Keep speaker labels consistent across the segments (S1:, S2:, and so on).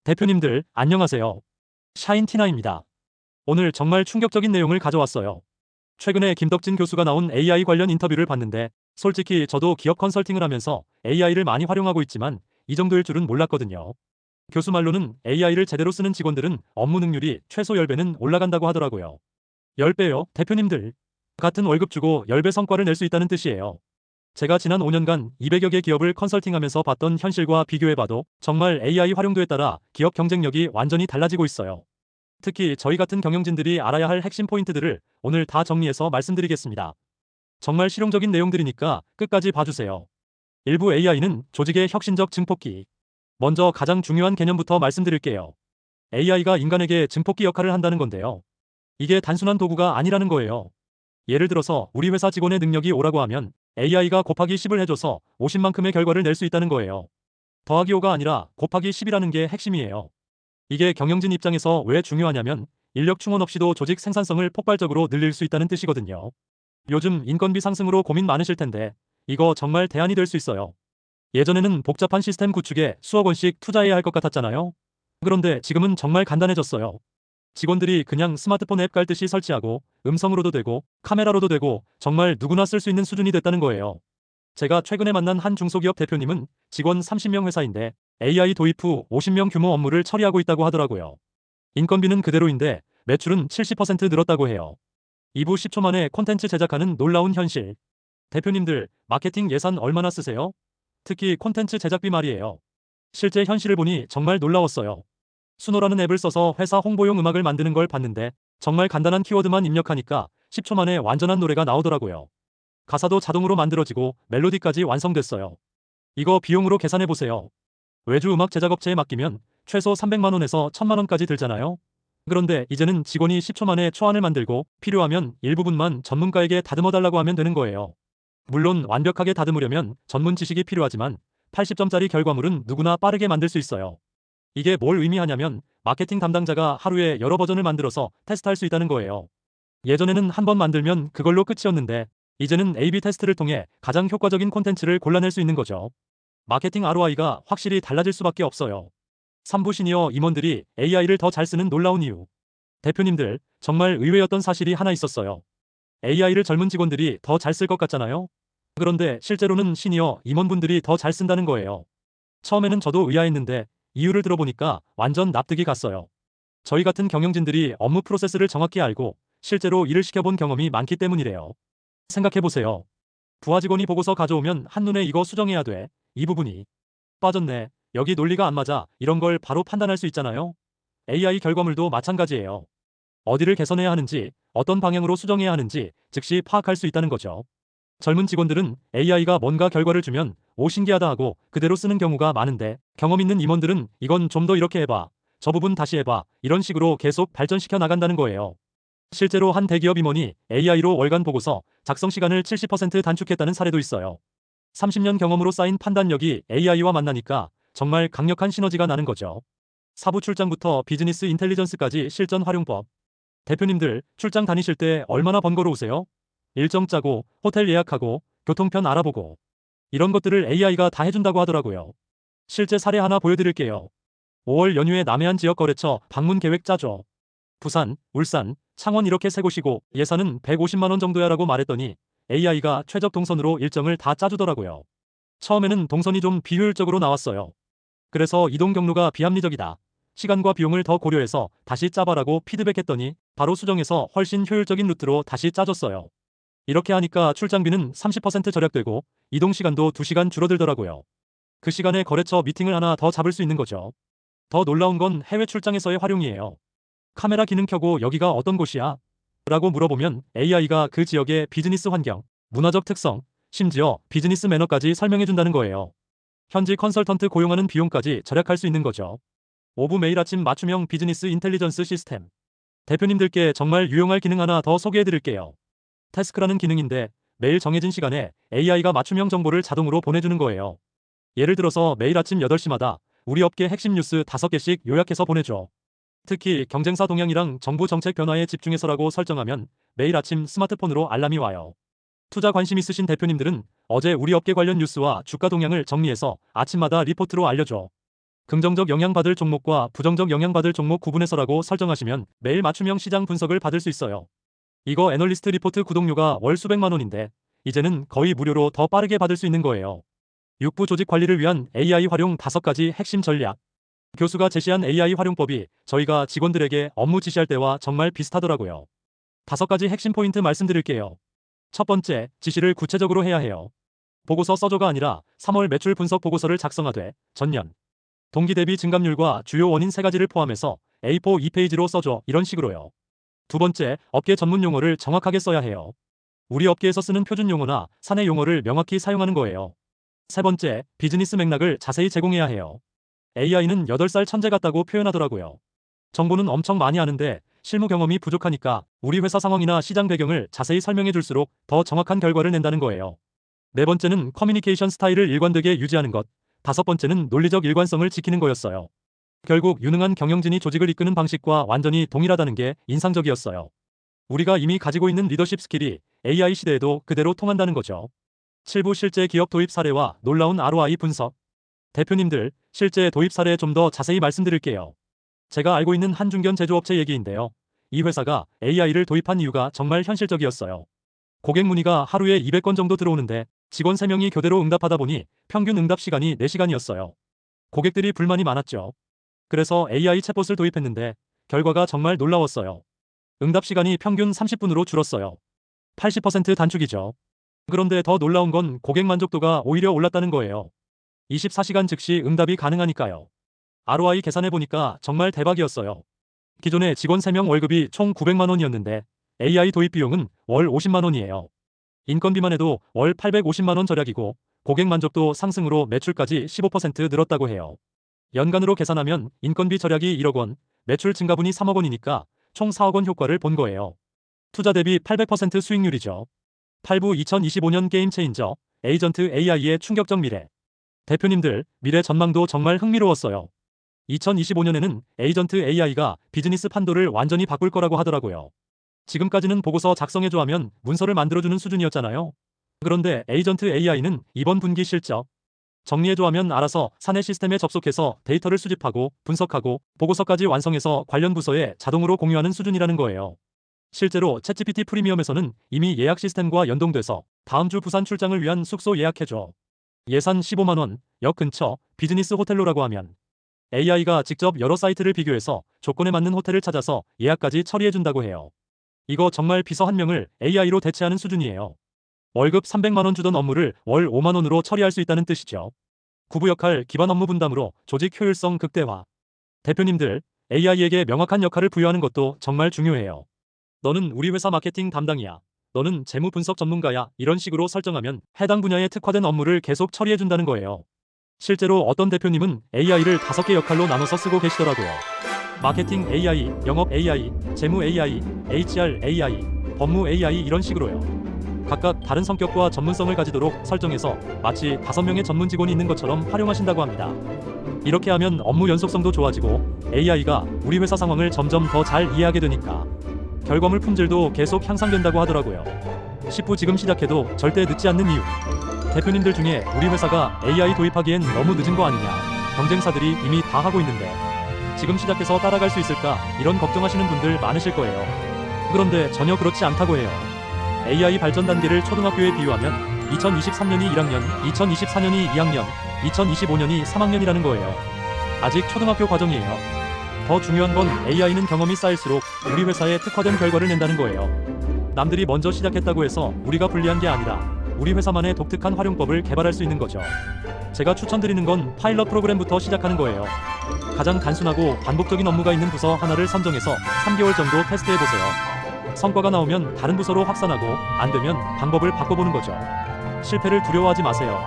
S1: 대표님들, 안녕하세요. 샤인티나입니다. 오늘 정말 충격적인 내용을 가져왔어요. 최근에 김덕진 교수가 나온 AI 관련 인터뷰를 봤는데, 솔직히 저도 기업 컨설팅을 하면서 AI를 많이 활용하고 있지만 이 정도일 줄은 몰랐거든요. 교수 말로는 AI를 제대로 쓰는 직원들은 업무 능률이 최소 10배는 올라간다고 하더라고요. 10배요, 대표님들. 같은 월급 주고 10배 성과를 낼 수 있다는 뜻이에요. 제가 지난 5년간 200여 개 기업을 컨설팅하면서 봤던 현실과 비교해봐도 정말 AI 활용도에 따라 기업 경쟁력이 완전히 달라지고 있어요. 특히 저희 같은 경영진들이 알아야 할 핵심 포인트들을 오늘 다 정리해서 말씀드리겠습니다. 정말 실용적인 내용들이니까 끝까지 봐주세요. 일부 AI는 조직의 혁신적 증폭기. 먼저 가장 중요한 개념부터 말씀드릴게요. AI가 인간에게 증폭기 역할을 한다는 건데요. 이게 단순한 도구가 아니라는 거예요. 예를 들어서 우리 회사 직원의 능력이 오라고 하면 AI가 곱하기 10을 해줘서 50만큼의 결과를 낼 수 있다는 거예요. 더하기 5가 아니라 곱하기 10이라는 게 핵심이에요. 이게 경영진 입장에서 왜 중요하냐면 인력 충원 없이도 조직 생산성을 폭발적으로 늘릴 수 있다는 뜻이거든요. 요즘 인건비 상승으로 고민 많으실 텐데 이거 정말 대안이 될 수 있어요. 예전에는 복잡한 시스템 구축에 수억 원씩 투자해야 할 것 같았잖아요. 그런데 지금은 정말 간단해졌어요. 직원들이 그냥 스마트폰 앱 깔듯이 설치하고 음성으로도 되고 카메라로도 되고 정말 누구나 쓸 수 있는 수준이 됐다는 거예요. 제가 최근에 만난 한 중소기업 대표님은 직원 30명 회사인데 AI 도입 후 50명 규모 업무를 처리하고 있다고 하더라고요. 인건비는 그대로인데 매출은 70% 늘었다고 해요. 2부 10초 만에 콘텐츠 제작하는 놀라운 현실. 대표님들, 마케팅 예산 얼마나 쓰세요? 특히 콘텐츠 제작비 말이에요. 실제 현실을 보니 정말 놀라웠어요. 수노라는 앱을 써서 회사 홍보용 음악을 만드는 걸 봤는데 정말 간단한 키워드만 입력하니까 10초 만에 완전한 노래가 나오더라고요. 가사도 자동으로 만들어지고 멜로디까지 완성됐어요. 이거 비용으로 계산해보세요. 외주 음악 제작업체에 맡기면 최소 300만 원에서 1000만 원까지 들잖아요. 그런데 이제는 직원이 10초 만에 초안을 만들고 필요하면 일부분만 전문가에게 다듬어달라고 하면 되는 거예요. 물론 완벽하게 다듬으려면 전문 지식이 필요하지만 80점짜리 결과물은 누구나 빠르게 만들 수 있어요. 이게 뭘 의미하냐면 마케팅 담당자가 하루에 여러 버전을 만들어서 테스트할 수 있다는 거예요. 예전에는 한 번 만들면 그걸로 끝이었는데 이제는 A/B 테스트를 통해 가장 효과적인 콘텐츠를 골라낼 수 있는 거죠. 마케팅 ROI가 확실히 달라질 수밖에 없어요. 3부 시니어 임원들이 AI를 더 잘 쓰는 놀라운 이유. 대표님들, 정말 의외였던 사실이 하나 있었어요. AI를 젊은 직원들이 더 잘 쓸 것 같잖아요. 그런데 실제로는 시니어 임원분들이 더 잘 쓴다는 거예요. 처음에는 저도 의아했는데 이유를 들어보니까 완전 납득이 갔어요. 저희 같은 경영진들이 업무 프로세스를 정확히 알고 실제로 일을 시켜본 경험이 많기 때문이래요. 생각해보세요. 부하 직원이 보고서 가져오면 한눈에 이거 수정해야 돼. 이 부분이 빠졌네. 여기 논리가 안 맞아. 이런 걸 바로 판단할 수 있잖아요. AI 결과물도 마찬가지예요. 어디를 개선해야 하는지, 어떤 방향으로 수정해야 하는지 즉시 파악할 수 있다는 거죠. 젊은 직원들은 AI가 뭔가 결과를 주면 오 신기하다 하고 그대로 쓰는 경우가 많은데 경험 있는 임원들은 이건 좀 더 이렇게 해봐. 저 부분 다시 해봐. 이런 식으로 계속 발전시켜 나간다는 거예요. 실제로 한 대기업 임원이 AI로 월간 보고서 작성 시간을 70% 단축했다는 사례도 있어요. 30년 경험으로 쌓인 판단력이 AI와 만나니까 정말 강력한 시너지가 나는 거죠. 사부 출장부터 비즈니스 인텔리전스까지 실전 활용법. 대표님들, 출장 다니실 때 얼마나 번거로우세요? 일정 짜고, 호텔 예약하고, 교통편 알아보고. 이런 것들을 AI가 다 해준다고 하더라고요. 실제 사례 하나 보여드릴게요. 5월 연휴에 남해안 지역 거래처 방문 계획 짜죠. 부산, 울산, 창원 이렇게 세 곳이고 예산은 150만 원 정도야라고 말했더니 AI가 최적 동선으로 일정을 다 짜주더라고요. 처음에는 동선이 좀 비효율적으로 나왔어요. 그래서 이동 경로가 비합리적이다. 시간과 비용을 더 고려해서 다시 짜봐라고 피드백했더니 바로 수정해서 훨씬 효율적인 루트로 다시 짜줬어요. 이렇게 하니까 출장비는 30% 절약되고 이동 시간도 2시간 줄어들더라고요. 그 시간에 거래처 미팅을 하나 더 잡을 수 있는 거죠. 더 놀라운 건 해외 출장에서의 활용이에요. 카메라 기능 켜고 여기가 어떤 곳이야? 라고 물어보면 AI가 그 지역의 비즈니스 환경, 문화적 특성, 심지어 비즈니스 매너까지 설명해준다는 거예요. 현지 컨설턴트 고용하는 비용까지 절약할 수 있는 거죠. 5부 매일 아침 맞춤형 비즈니스 인텔리전스 시스템. 대표님들께 정말 유용할 기능 하나 더 소개해드릴게요. 태스크라는 기능인데 매일 정해진 시간에 AI가 맞춤형 정보를 자동으로 보내주는 거예요. 예를 들어서 매일 아침 8시마다 우리 업계 핵심 뉴스 5개씩 요약해서 보내줘. 특히 경쟁사 동향이랑 정부 정책 변화에 집중해서라고 설정하면 매일 아침 스마트폰으로 알람이 와요. 투자 관심 있으신 대표님들은 어제 우리 업계 관련 뉴스와 주가 동향을 정리해서 아침마다 리포트로 알려줘. 긍정적 영향받을 종목과 부정적 영향받을 종목 구분해서라고 설정하시면 매일 맞춤형 시장 분석을 받을 수 있어요. 이거 애널리스트 리포트 구독료가 월 수백만 원인데 이제는 거의 무료로 더 빠르게 받을 수 있는 거예요. 육부 조직 관리를 위한 AI 활용 5가지 핵심 전략. 교수가 제시한 AI 활용법이 저희가 직원들에게 업무 지시할 때와 정말 비슷하더라고요. 5가지 핵심 포인트 말씀드릴게요. 첫 번째, 지시를 구체적으로 해야 해요. 보고서 써줘가 아니라 3월 매출 분석 보고서를 작성하되 전년 동기 대비 증감률과 주요 원인 3가지를 포함해서 A4 2페이지로 써줘, 이런 식으로요. 두 번째, 업계 전문 용어를 정확하게 써야 해요. 우리 업계에서 쓰는 표준 용어나 사내 용어를 명확히 사용하는 거예요. 세 번째, 비즈니스 맥락을 자세히 제공해야 해요. AI는 8살 천재 같다고 표현하더라고요. 정보는 엄청 많이 아는데 실무 경험이 부족하니까 우리 회사 상황이나 시장 배경을 자세히 설명해 줄수록 더 정확한 결과를 낸다는 거예요. 네 번째는 커뮤니케이션 스타일을 일관되게 유지하는 것. 다섯 번째는 논리적 일관성을 지키는 거였어요. 결국 유능한 경영진이 조직을 이끄는 방식과 완전히 동일하다는 게 인상적이었어요. 우리가 이미 가지고 있는 리더십 스킬이 AI 시대에도 그대로 통한다는 거죠. 7부 실제 기업 도입 사례와 놀라운 ROI 분석. 대표님들, 실제 도입 사례 좀 더 자세히 말씀드릴게요. 제가 알고 있는 한 중견 제조업체 얘기인데요. 이 회사가 AI를 도입한 이유가 정말 현실적이었어요. 고객 문의가 하루에 200건 정도 들어오는데 직원 3명이 교대로 응답하다 보니 평균 응답 시간이 4시간이었어요. 고객들이 불만이 많았죠. 그래서 AI 챗봇을 도입했는데 결과가 정말 놀라웠어요. 응답 시간이 평균 30분으로 줄었어요. 80% 단축이죠. 그런데 더 놀라운 건 고객 만족도가 오히려 올랐다는 거예요. 24시간 즉시 응답이 가능하니까요. ROI 계산해보니까 정말 대박이었어요. 기존에 직원 3명 월급이 총 900만 원이었는데 AI 도입 비용은 월 50만 원이에요. 인건비만 해도 월 850만 원 절약이고 고객 만족도 상승으로 매출까지 15% 늘었다고 해요. 연간으로 계산하면 인건비 절약이 1억 원, 매출 증가분이 3억 원이니까 총 4억 원 효과를 본 거예요. 투자 대비 800% 수익률이죠. 8부 2025년 게임 체인저, 에이전트 AI의 충격적 미래. 대표님들, 미래 전망도 정말 흥미로웠어요. 2025년에는 에이전트 AI가 비즈니스 판도를 완전히 바꿀 거라고 하더라고요. 지금까지는 보고서 작성해줘 하면 문서를 만들어주는 수준이었잖아요. 그런데 에이전트 AI는 이번 분기 실적 정리해줘 하면 알아서 사내 시스템에 접속해서 데이터를 수집하고 분석하고 보고서까지 완성해서 관련 부서에 자동으로 공유하는 수준이라는 거예요. 실제로 챗GPT 프리미엄에서는 이미 예약 시스템과 연동돼서 다음 주 부산 출장을 위한 숙소 예약해줘. 예산 15만 원, 역 근처, 비즈니스 호텔로라고 하면 AI가 직접 여러 사이트를 비교해서 조건에 맞는 호텔을 찾아서 예약까지 처리해준다고 해요. 이거 정말 비서 한 명을 AI로 대체하는 수준이에요. 월급 300만 원 주던 업무를 월 5만 원으로 처리할 수 있다는 뜻이죠. 구부 역할 기반 업무 분담으로 조직 효율성 극대화. 대표님들, AI에게 명확한 역할을 부여하는 것도 정말 중요해요. 너는 우리 회사 마케팅 담당이야. 너는 재무 분석 전문가야. 이런 식으로 설정하면 해당 분야에 특화된 업무를 계속 처리해준다는 거예요. 실제로 어떤 대표님은 AI를 5개 역할로 나눠서 쓰고 계시더라고요. 마케팅 AI, 영업 AI, 재무 AI, HR AI, 법무 AI 이런 식으로요. 각각 다른 성격과 전문성을 가지도록 설정해서 마치 5명의 전문 직원이 있는 것처럼 활용하신다고 합니다. 이렇게 하면 업무 연속성도 좋아지고 AI가 우리 회사 상황을 점점 더 잘 이해하게 되니까 결과물 품질도 계속 향상된다고 하더라고요. 10부 지금 시작해도 절대 늦지 않는 이유. 대표님들 중에 우리 회사가 AI 도입하기엔 너무 늦은 거 아니냐, 경쟁사들이 이미 다 하고 있는데 지금 시작해서 따라갈 수 있을까, 이런 걱정하시는 분들 많으실 거예요. 그런데 전혀 그렇지 않다고 해요. AI 발전 단계를 초등학교에 비유하면 2023년이 1학년, 2024년이 2학년, 2025년이 3학년이라는 거예요. 아직 초등학교 과정이에요. 더 중요한 건 AI는 경험이 쌓일수록 우리 회사에 특화된 결과를 낸다는 거예요. 남들이 먼저 시작했다고 해서 우리가 불리한 게 아니라 우리 회사만의 독특한 활용법을 개발할 수 있는 거죠. 제가 추천드리는 건 파일럿 프로그램부터 시작하는 거예요. 가장 단순하고 반복적인 업무가 있는 부서 하나를 선정해서 3개월 정도 테스트해보세요. 성과가 나오면 다른 부서로 확산하고 안 되면 방법을 바꿔보는 거죠. 실패를 두려워하지 마세요.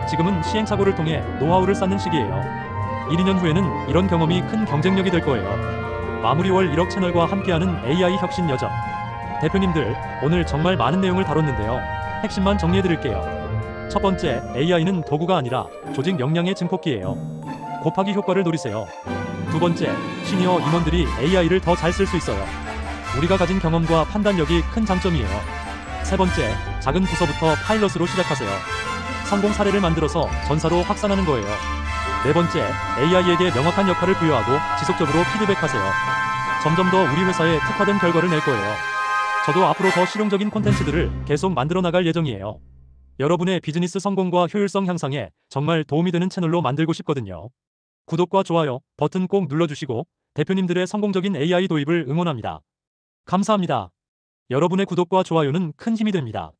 S1: 지금은 시행착오를 통해 노하우를 쌓는 시기예요. 1, 2년 후에는 이런 경험이 큰 경쟁력이 될 거예요. 마무리 월 1억 채널과 함께하는 AI 혁신 여정. 대표님들, 오늘 정말 많은 내용을 다뤘는데요. 핵심만 정리해드릴게요. 첫 번째, AI는 도구가 아니라 조직 역량의 증폭기예요. 곱하기 효과를 노리세요. 두 번째, 시니어 임원들이 AI를 더 잘 쓸 수 있어요. 우리가 가진 경험과 판단력이 큰 장점이에요. 세 번째, 작은 부서부터 파일럿으로 시작하세요. 성공 사례를 만들어서 전사로 확산하는 거예요. 네 번째, AI에게 명확한 역할을 부여하고 지속적으로 피드백하세요. 점점 더 우리 회사에 특화된 결과를 낼 거예요. 저도 앞으로 더 실용적인 콘텐츠들을 계속 만들어 나갈 예정이에요. 여러분의 비즈니스 성공과 효율성 향상에 정말 도움이 되는 채널로 만들고 싶거든요. 구독과 좋아요 버튼 꼭 눌러주시고 대표님들의 성공적인 AI 도입을 응원합니다. 감사합니다. 여러분의 구독과 좋아요는 큰 힘이 됩니다.